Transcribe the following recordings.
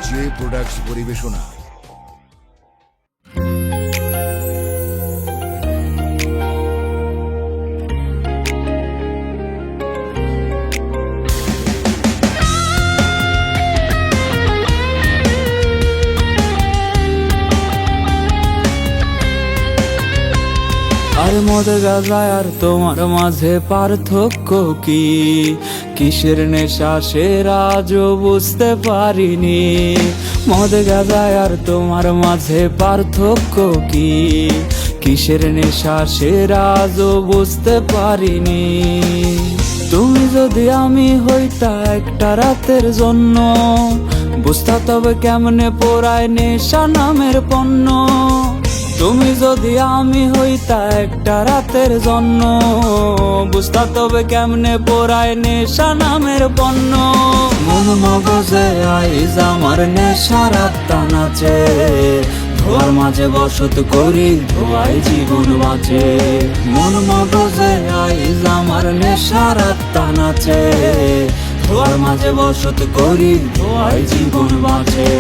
J products পরিবেশনা। আর মদ গাঁজা আর তোমার মাঝে পার্থক্য কি? কিসের নেশা সেরা আজও বুঝতে পারিনি। মদ গাঁজা আর তোমার মাঝে পার্থক্য কি? কিসের নেশা সেরা আজও বুঝতে পারিনি। তুমি যদি আমি হইতা একটা রাতের জন্য, বুঝতা তবে কেমনে পোড়ায় নেশা নামের পণ্য। তুমি যদি আমি হইতা একটা রাতের জন্য, বুঝতা তবে কেমনে পোড়ায় নেশা নামের পণ্য। মন মগজে আইজ আমার নেশার আত্মা নাচে, ধোয়ার মাঝে বসত করি ধোয়াই জীবন বাঁচে। মন মগজে আইজ আমার নেশার আত্মা নাচে, ধোয়ার মাঝে বসত করি ধোয়াই জীবন বাঁচে।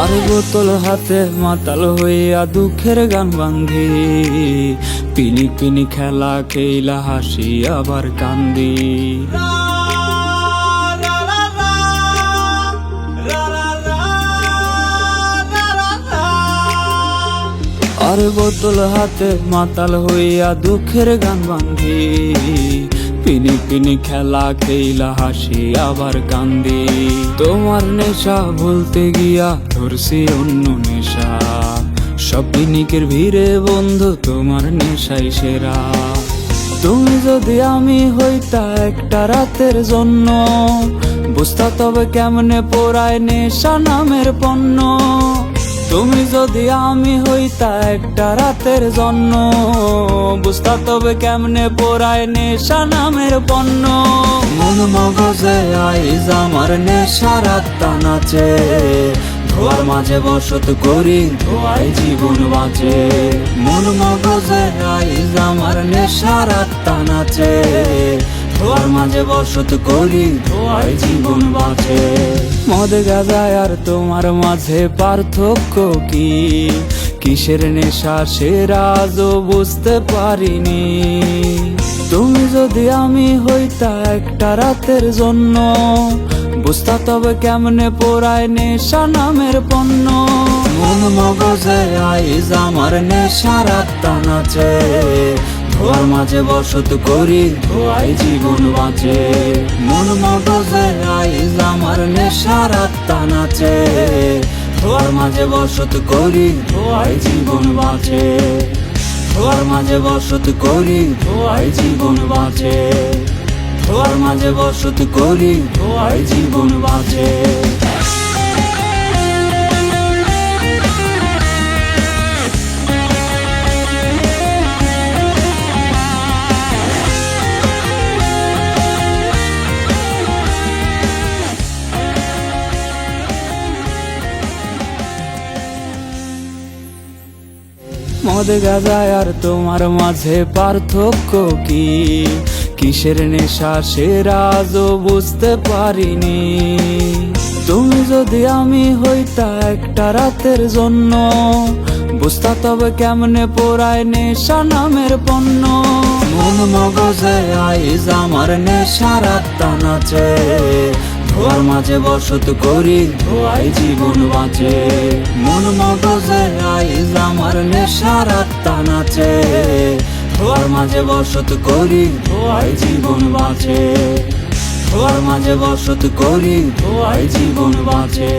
আর বোতল হাতে মাতাল হইয়া দুঃখের গান বান্ধি, পিনি পিনি খেলা খেলা হাসি আবার কান্দি। আর বোতল হাতে মাতাল হইয়া দুঃখের গান বান্ধি, পিনি পিনি খেলা খেলা হাসি আবার কান্দি। তোমার নেশা ভুলতে গিয়া ধরছি অন্য নেশা, সব পিনিকের ভিড়ে বন্ধু তোমার নেশাই সেরা। তুমি যদি আমি হইতা একটা রাতের জন্য, বুঝতা তবে কেমনে পোড়ায় নেশা নামের পণ্য। তুমি যদি আমি হইতা একটা রাতের জন্য, বুঝতা তবে কেমনে পোড়ায় নেশা নামের পণ্য। মন মগজে আইজ আমার নেশার আত্মা নাচে, ধোয়ার মাঝে বসত করি ধোয়াই জীবন বাঁচে। মন মগজে আইজ আমার নেশার আত্মা নাচে, ধোয়ার মাঝে বসত করি ধোয়াই জীবন বাঁচে। মদ গাঁজা আর তোমার মাঝে পার্থক্য কি? কিসের নেশা সেরা আজও বুঝতে পারিনি। তুমি যদি আমি হইতা একটা রাতের জন্য, বুঝতা তবে কেমনে পোড়ায় নেশা নামের পণ্য। মন মগজে আইজ আমার নেশার আত্মা নাচে, ধোয়ার মাঝে বসত করি ধোয়াই জীবন বাঁচে। মন মগজে আইজ আমার নেশার আত্মা নাচে, ধোয়ার মাঝে বসত করি ধোয়াই জীবন বাঁচে। ধোয়ার মাঝে বসত করি ধোয়াই জীবন বাঁচে। ধোয়ার মাঝে বসত করি ধোয়াই জীবন বাঁচে। মদ গাঁজা আর তোমার মাঝে পার্থক্য কি? কিসের নেশা সেরা আজও বুঝতে পারিনি। তুমি যদি আমি হইতা একটা রাতের জন্য, বুঝতা তবে কেমনে পোড়ায় নেশা নামের পণ্য। মন মগজে আইজ আমার নেশার আত্মা নাচে, ধোয়ার মাঝে বসত করি ধোয়াই জীবন বাঁচে। মন মগজে আইজ আমার নেশার আত্মা নাচে, ধোয়ার মাঝে বসত করি ধোয়াই জীবন বাঁচে। ধোয়ার মাঝে বসত করি ধোয়াই জীবন বাঁচে।